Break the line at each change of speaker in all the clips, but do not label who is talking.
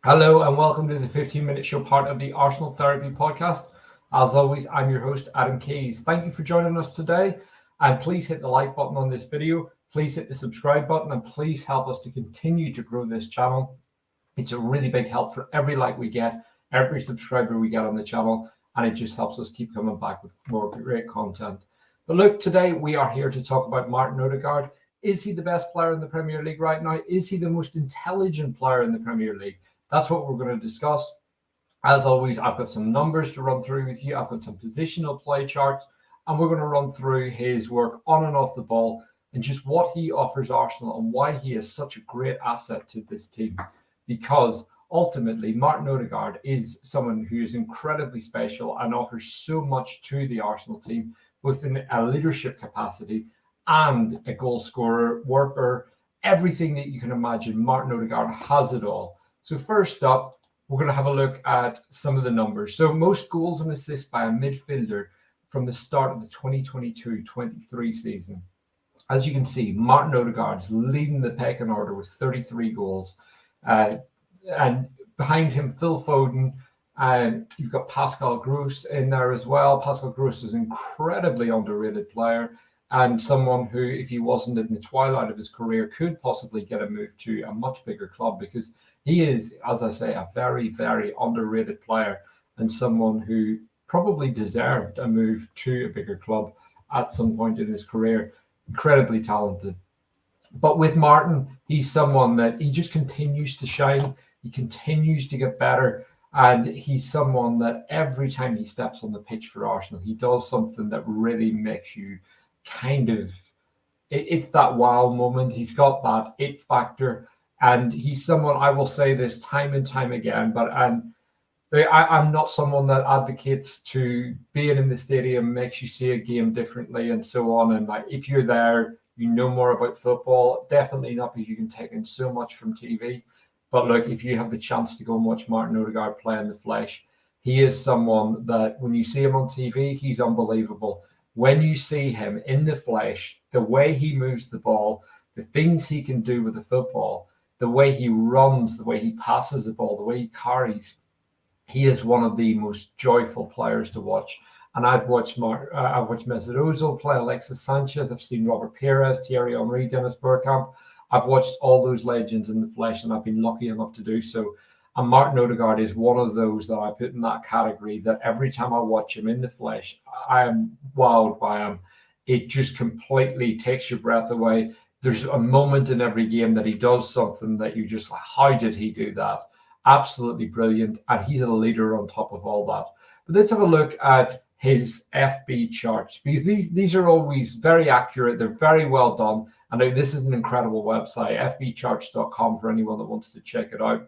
Hello and welcome to the 15-minute show, part of the Arsenal Therapy podcast. As always, I'm your host, Adam Keys. Thank you for joining us today. And please hit the like button on this video. Please hit the subscribe button and please help us to continue to grow this channel. It's a really big help for every like we get, every subscriber we get on the channel, and it just helps us keep coming back with more great content. But look, today we are here to talk about Martin Ødegaard. Is he the best player in the Premier League right now? Is he the most intelligent player in the Premier League? That's what we're going to discuss. As always, I've got some numbers to run through with you. I've got some positional play charts, and we're going to run through his work on and off the ball and just what he offers Arsenal and why he is such a great asset to this team. Because ultimately, Martin Ødegaard is someone who is incredibly special and offers so much to the Arsenal team, both in a leadership capacity and a goal scorer, worker, everything that you can imagine. Martin Ødegaard has it all. So first up, we're going to have a look at some of the numbers. So most goals and assists by a midfielder from the start of the 2022-23 season. As you can see, Martin Ødegaard is leading the pecking order with 33 goals. And behind him, Phil Foden. You've got Pascal Gross in there as well. Pascal Gross is an incredibly underrated player and someone who, if he wasn't in the twilight of his career, could possibly get a move to a much bigger club, because he is, as I say, a very, very underrated player and someone who probably deserved a move to a bigger club at some point in his career. Incredibly talented. But with Martin, he's someone that he just continues to shine. He continues to get better. And he's someone that every time he steps on the pitch for Arsenal, he does something that really makes you kind of, it's that wow moment. He's got that it factor. And he's someone, I will say this time and time again, but I'm not someone that advocates to being in the stadium makes you see a game differently and so on. And like, if you're there, you know more about football. Definitely not because you can take in so much from TV. But look, if you have the chance to go and watch Martin Ødegaard play in the flesh, he is someone that when you see him on TV, he's unbelievable. When you see him in the flesh, the way he moves the ball, the things he can do with the football, the way he runs, the way he passes the ball, the way he carries, he is one of the most joyful players to watch. And I've watched Mesut Ozil play, Alexis Sanchez. I've seen Robert Pires, Thierry Henry, Dennis Bergkamp. I've watched all those legends in the flesh, and I've been lucky enough to do so. And Martin Ødegaard is one of those that I put in that category, that every time I watch him in the flesh, I am wowed by him. It just completely takes your breath away. There's a moment in every game that he does something that you just like, how did he do that? Absolutely brilliant. And he's a leader on top of all that. But let's have a look at his FB charts, because these are always very accurate. They're very well done. And this is an incredible website, fbcharts.com, for anyone that wants to check it out.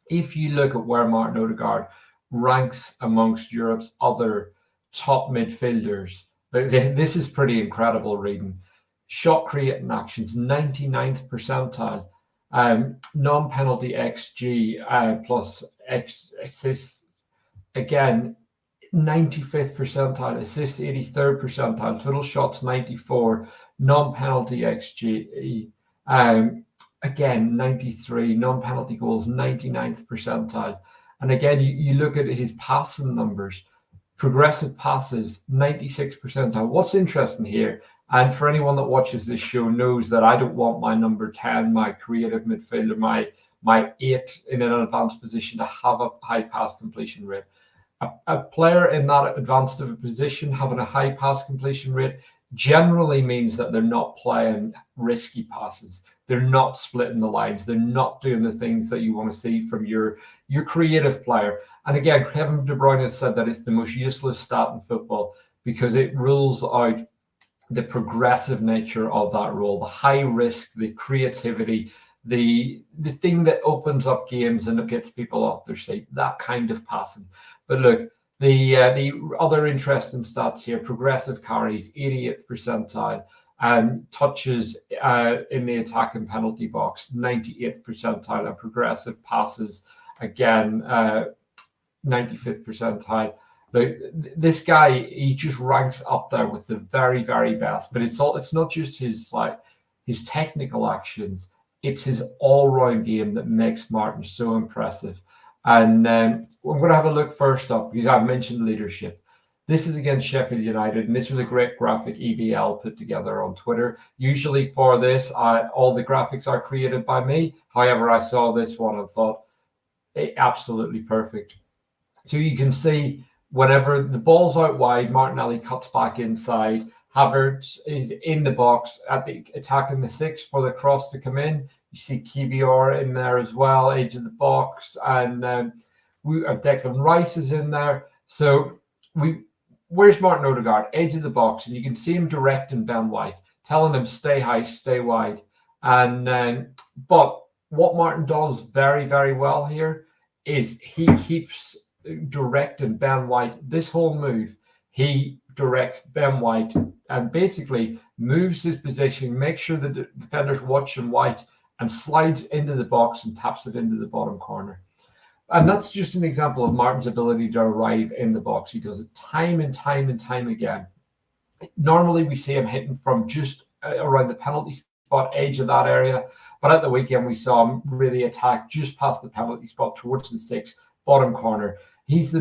If you look at where Martin Ødegaard ranks amongst Europe's other top midfielders, this is pretty incredible reading. Shot creating actions, 99th percentile. Non-penalty XG plus assists, again, 95th percentile. Assists, 83rd percentile. Total shots, 94. Non-penalty XG, again, 93. Non-penalty goals, 99th percentile. And again, you look at his passing numbers. Progressive passes, 96th percentile. What's interesting here, and for anyone that watches this show knows that I don't want my number 10, my creative midfielder, my 8 in an advanced position to have a high pass completion rate. A player in that advanced of a position having a high pass completion rate generally means that they're not playing risky passes. They're not splitting the lines. They're not doing the things that you want to see from your creative player. And again, Kevin De Bruyne has said that it's the most useless stat in football because it rules out the progressive nature of that role, the high risk, the creativity, the thing that opens up games and it gets people off their seat, that kind of passing. But look, the other interesting stats here: progressive carries, 88th percentile, and touches in the attack and penalty box, 98th percentile, and progressive passes, again, 95th percentile. Like, this guy, he just ranks up there with the very, very best. But it's not just his technical actions. it's his all-round game that makes Martin so impressive. And we're going to have a look first up, because I've mentioned leadership. This is against Sheffield United, and this was a great graphic EBL put together on Twitter. Usually for this, all the graphics are created by me. However, I saw this one and thought, absolutely perfect. So you can see whenever the ball's out wide, Martinelli cuts back inside. Havertz is in the box attacking the 6 for the cross to come in. You see Kivior in there as well, edge of the box, and Declan Rice is in there. So where's Martin Ødegaard? Edge of the box, and you can see him directing Ben White, telling him stay high, stay wide. And but what Martin does very, very well here is he keeps directing Ben White. This whole move, he directs Ben White and basically moves his position, makes sure that the defenders watching White, and slides into the box and taps it into the bottom corner. And that's just an example of Martin's ability to arrive in the box. He does it time and time and time again. Normally we see him hitting from just around the penalty spot edge of that area, but at the weekend we saw him really attack just past the penalty spot towards the 6, bottom corner. He's,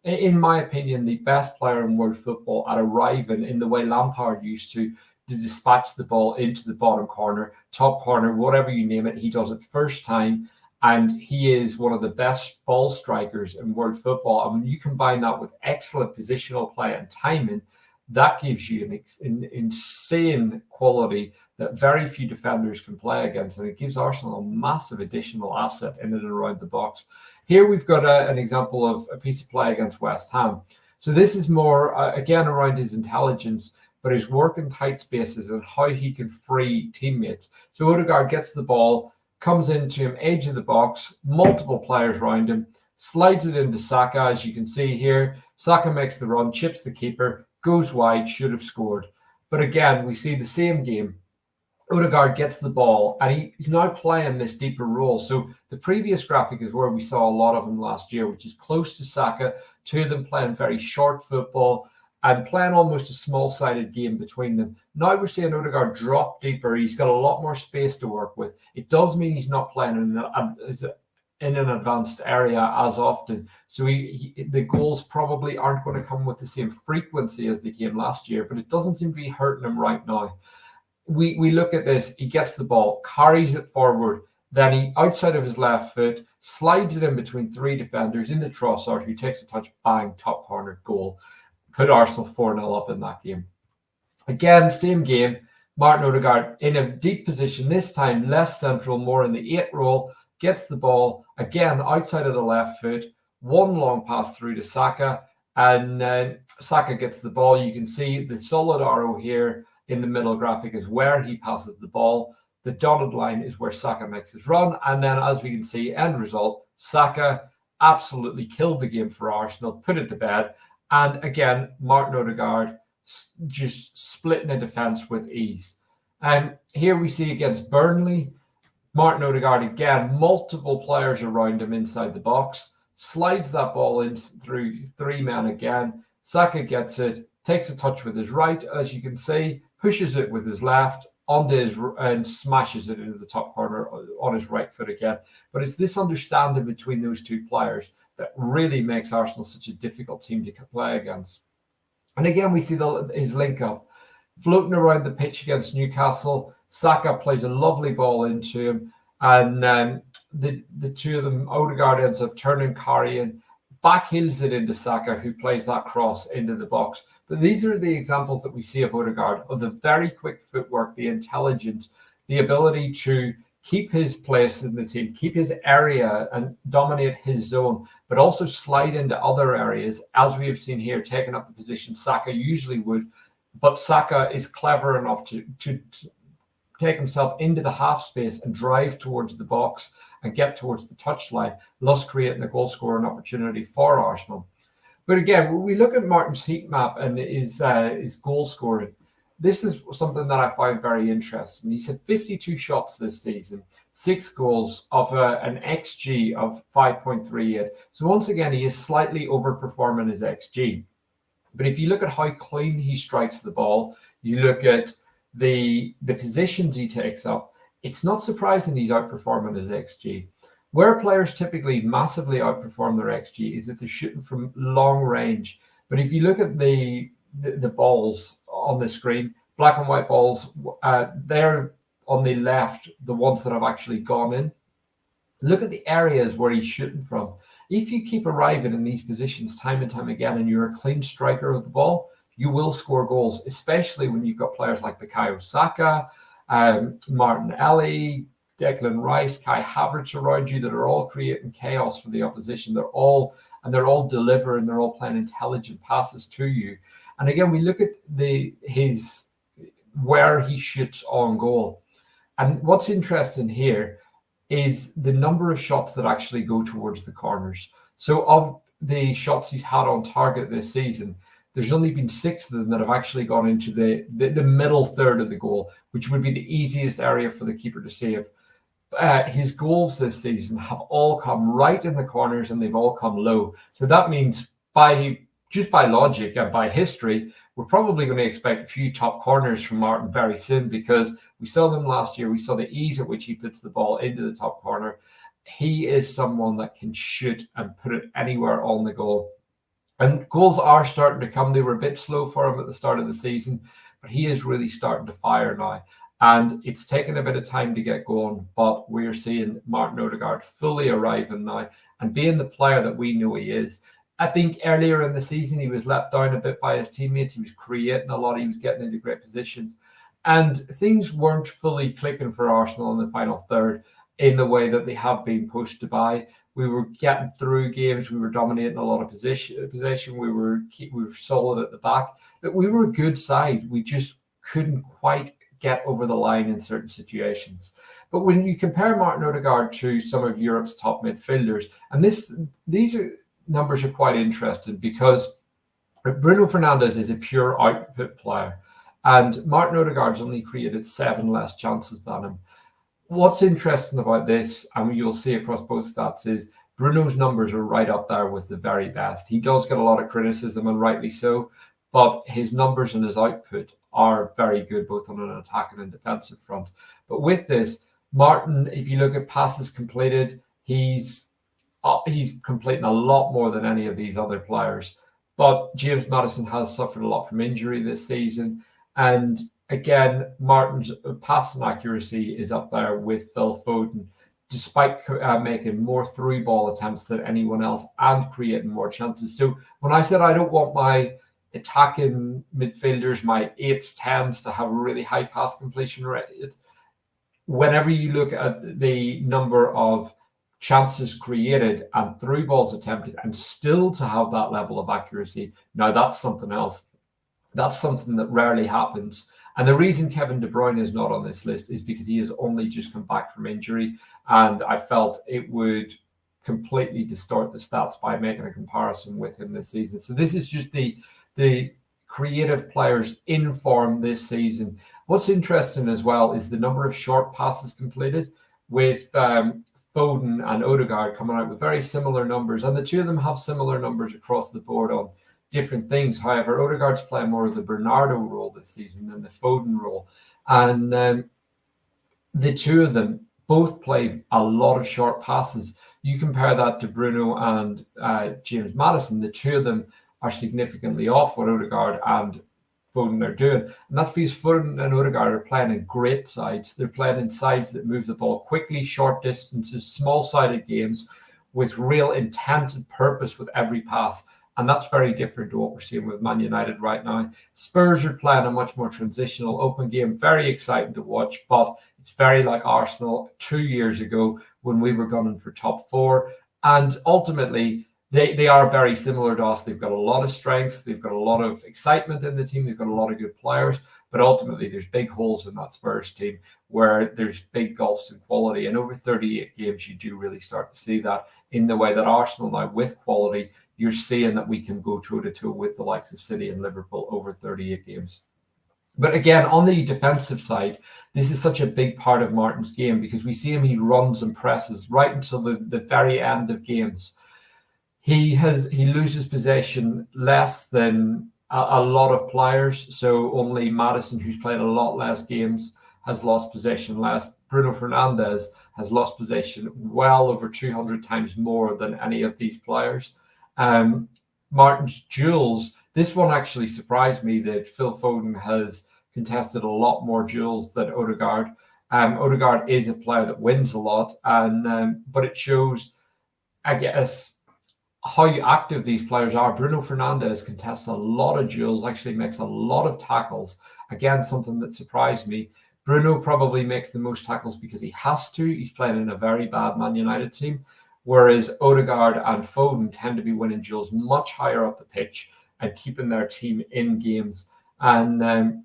in my opinion, the best player in world football at arriving in the way Lampard used to dispatch the ball into the bottom corner, top corner, whatever you name it. He does it first time, and he is one of the best ball strikers in world football. And when you combine that with excellent positional play and timing, that gives you an insane quality that very few defenders can play against, and it gives Arsenal a massive additional asset in and around the box. Here we've got an example of a piece of play against West Ham. So this is more, again, around his intelligence, but his work in tight spaces and how he can free teammates. So Odegaard gets the ball, comes into him, edge of the box, multiple players around him, slides it into Saka, as you can see here. Saka makes the run, chips the keeper, goes wide, should have scored. But again, we see the same game. Odegaard gets the ball, and he's now playing this deeper role. So the previous graphic is where we saw a lot of him last year, which is close to Saka, two of them playing very short football and playing almost a small-sided game between them. Now we're seeing Odegaard drop deeper. He's got a lot more space to work with. It does mean he's not playing in an advanced area as often. So the goals probably aren't going to come with the same frequency as they came last year, but it doesn't seem to be hurting him right now. We look at this, he gets the ball, carries it forward, then he, outside of his left foot, slides it in between 3 defenders into Trossard, who takes a touch, bang, top corner, goal. Put Arsenal 4-0 up in that game. Again, same game, Martin Ødegaard in a deep position, this time less central, more in the 8 role, gets the ball, again, outside of the left foot, one long pass through to Saka, and Saka gets the ball. You can see the solid arrow here in the middle graphic is where he passes the ball. The dotted line is where Saka makes his run. And then, as we can see, end result, Saka absolutely killed the game for Arsenal, put it to bed. And again, Martin Ødegaard just splitting a defence with ease. And here we see against Burnley, Martin Ødegaard again, multiple players around him inside the box, slides that ball in through 3 men again. Saka gets it, takes a touch with his right, as you can see, pushes it with his left onto his and smashes it into the top corner on his right foot again. But it's this understanding between those two players that really makes Arsenal such a difficult team to play against. And again, we see his link up. Floating around the pitch against Newcastle, Saka plays a lovely ball into him, and the two of them, Odegaard ends up turning, carrying, backheels it into Saka, who plays that cross into the box. But these are the examples that we see of Odegaard, of the very quick footwork, the intelligence, the ability to keep his place in the team, keep his area and dominate his zone, but also slide into other areas, as we have seen here, taking up the position Saka usually would. But Saka is clever enough to take himself into the half space and drive towards the box and get towards the touchline, thus creating a goal scoring opportunity for Arsenal. But again, when we look at Martin's heat map and his goal scoring, this is something that I find very interesting. He's had 52 shots this season, 6 goals of an XG of 5.38. So once again, he is slightly overperforming his XG. But if you look at how clean he strikes the ball, you look at the positions he takes up, it's not surprising he's outperforming his XG. Where players typically massively outperform their XG is if they're shooting from long range. But if you look at the balls on the screen, black and white balls, they're on the left, the ones that have actually gone in. Look at the areas where he's shooting from. If you keep arriving in these positions time and time again, and you're a clean striker of the ball, you will score goals, especially when you've got players like Bukayo Saka, Martin Ødegaard, Declan Rice, Kai Havertz around you that are all creating chaos for the opposition. They're all delivering, they're all playing intelligent passes to you. And again, we look at where he shoots on goal. And what's interesting here is the number of shots that actually go towards the corners. So of the shots he's had on target this season, there's only been 6 of them that have actually gone into the middle third of the goal, which would be the easiest area for the keeper to save. His goals this season have all come right in the corners, and they've all come low. So that means by logic and by history, we're probably going to expect a few top corners from Martin very soon, because we saw them last year. We saw the ease at which he puts the ball into the top corner. He is someone that can shoot and put it anywhere on the goal. And goals are starting to come. They were a bit slow for him at the start of the season, but he is really starting to fire now. And it's taken a bit of time to get going, but we're seeing Martin Ødegaard fully arriving now and being the player that we know he is. I think earlier in the season, he was let down a bit by his teammates. He was creating a lot. He was getting into great positions. And things weren't fully clicking for Arsenal in the final third in the way that they have been pushed to buy. We were getting through games. We were dominating a lot of possession. We were solid at the back. But we were a good side. We just couldn't quite get over the line in certain situations. But when you compare Martin Ødegaard to some of Europe's top midfielders, and these numbers are quite interesting, because Bruno Fernandes is a pure output player, and Martin Ødegaard's only created 7 less chances than him. What's interesting about this, and you'll see across both stats, is Bruno's numbers are right up there with the very best. He does get a lot of criticism, and rightly so, but his numbers and his output are very good, both on an attacking and defensive front. But with this, Martin, if you look at passes completed, he's completing a lot more than any of these other players. But James Maddison has suffered a lot from injury this season. And again, Martin's passing accuracy is up there with Phil Foden, despite making more through ball attempts than anyone else and creating more chances. So when I said I don't want my attacking midfielders, my 8s, 10s, to have a really high pass completion rate, whenever you look at the number of chances created and through balls attempted and still to have that level of accuracy, now that's something else. That's something that rarely happens. And the reason Kevin De Bruyne is not on this list is because he has only just come back from injury, and I felt it would completely distort the stats by making a comparison with him this season. So this is just the creative players in form this season. What's interesting as well is the number of short passes completed, with Foden and Odegaard coming out with very similar numbers, and the two of them have similar numbers across the board on different things. However, Odegaard's playing more of the Bernardo role this season than the Foden role, and the two of them both play a lot of short passes. You compare that to Bruno and James Maddison, the two of them are significantly off what Odegaard and Foden are doing. And that's because Foden and Odegaard are playing in great sides. They're playing in sides that move the ball quickly, short distances, small-sided games with real intent and purpose with every pass. And that's very different to what we're seeing with Man United right now. Spurs are playing a much more transitional, open game, very exciting to watch, but it's very like Arsenal 2 years ago when we were gunning for top 4. And ultimately, they are very similar to us. They've got a lot of strengths. They've got a lot of excitement in the team. They've got a lot of good players. But ultimately, there's big holes in that Spurs team where there's big gulfs in quality. And over 38 games, you do really start to see that in the way that Arsenal now, with quality, you're seeing that we can go toe-to-toe with the likes of City and Liverpool over 38 games. But again, on the defensive side, this is such a big part of Martin's game, because we see him, he runs and presses right until the very end of games. He loses possession less than a lot of players. So only Maddison, who's played a lot less games, has lost possession less. Bruno Fernandes has lost possession well over 200 times more than any of these players. Martin's duels, this one actually surprised me that Phil Foden has contested a lot more duels than Odegaard. Odegaard is a player that wins a lot, but it shows, I guess, how active these players are. Bruno Fernandes contests a lot of duels, actually makes a lot of tackles. Again, something that surprised me. Bruno probably makes the most tackles because he has to. He's playing in a very bad Man United team, whereas Odegaard and Foden tend to be winning duels much higher up the pitch and keeping their team in games. And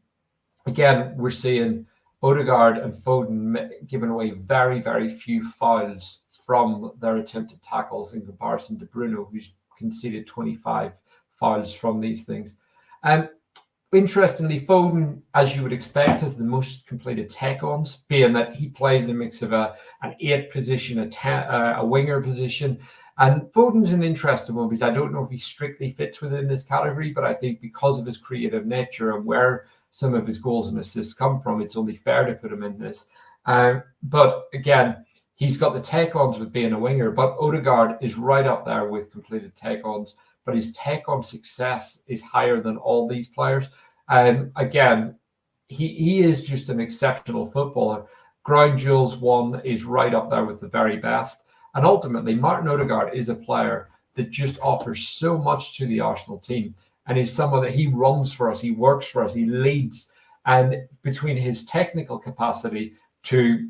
again, we're seeing Odegaard and Foden giving away very, very few fouls from their attempted tackles in comparison to Bruno, who's conceded 25 fouls from these things. Interestingly, Foden, as you would expect, has the most completed take-ons, being that he plays a mix of an 8 position, a winger position. And Foden's an interesting one because I don't know if he strictly fits within this category, but I think because of his creative nature and where some of his goals and assists come from, it's only fair to put him in this. But again, he's got the take-ons with being a winger, but Odegaard is right up there with completed take-ons, but his take-on success is higher than all these players. Again, he is just an exceptional footballer. Ground duels won is right up there with the very best. And ultimately, Martin Ødegaard is a player that just offers so much to the Arsenal team, and is someone that he runs for us, he works for us, he leads. And between his technical capacity to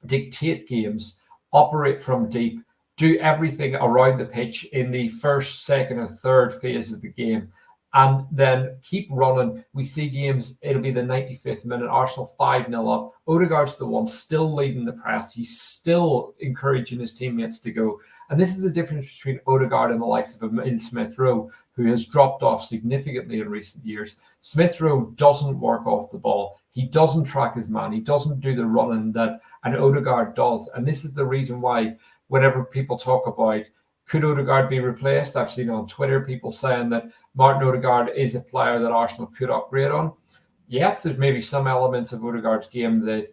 dictate games, operate from deep, do everything around the pitch in the first, second, and third phase of the game, and then keep running. We see games, it'll be the 95th minute, Arsenal 5-0 up. Odegaard's the one still leading the press. He's still encouraging his teammates to go. And this is the difference between Odegaard and the likes of Emile Smith-Rowe, who has dropped off significantly in recent years. Smith-Rowe doesn't work off the ball. He doesn't track his man. He doesn't do the running that an Odegaard does. And this is the reason why whenever people talk about could Odegaard be replaced, I've seen on Twitter people saying that Martin Ødegaard is a player that Arsenal could upgrade on. Yes, there's maybe some elements of Odegaard's game that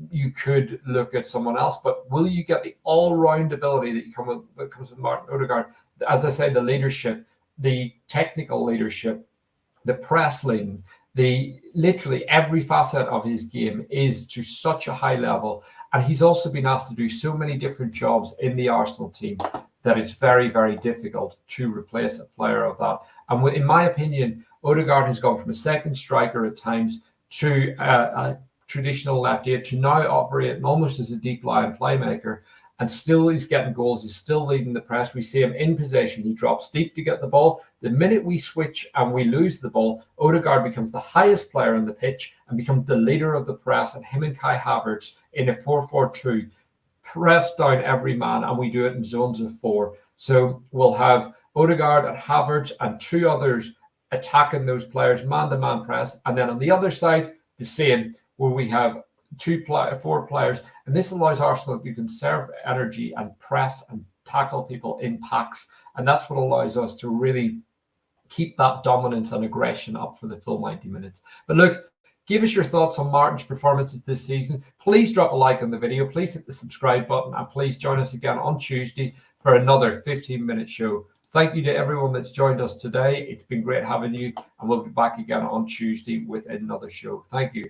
you could look at someone else, but will you get the all-round ability that comes with Martin Ødegaard? As I say, the leadership, the technical leadership, the press leading, literally every facet of his game is to such a high level. And he's also been asked to do so many different jobs in the Arsenal team that it's very, very difficult to replace a player of that. And in my opinion, Odegaard has gone from a second striker at times to a traditional left eight to now operating almost as a deep line playmaker. And still he's getting goals. He's still leading the press. We see him in possession. He drops deep to get the ball. The minute we switch and we lose the ball, Odegaard becomes the highest player on the pitch and becomes the leader of the press. And him and Kai Havertz in a 4-4-2 press down every man, and we do it in zones of 4. So we'll have Odegaard and Havertz and 2 others attacking those players, man-to-man press. And then on the other side, the same, where we have 4 players. And this allows Arsenal to conserve energy and press and tackle people in packs. And that's what allows us to really keep that dominance and aggression up for the full 90 minutes. But look, give us your thoughts on Martin's performances this season. Please drop a like on the video. Please hit the subscribe button. And please join us again on Tuesday for another 15-minute show. Thank you to everyone that's joined us today. It's been great having you. And we'll be back again on Tuesday with another show. Thank you.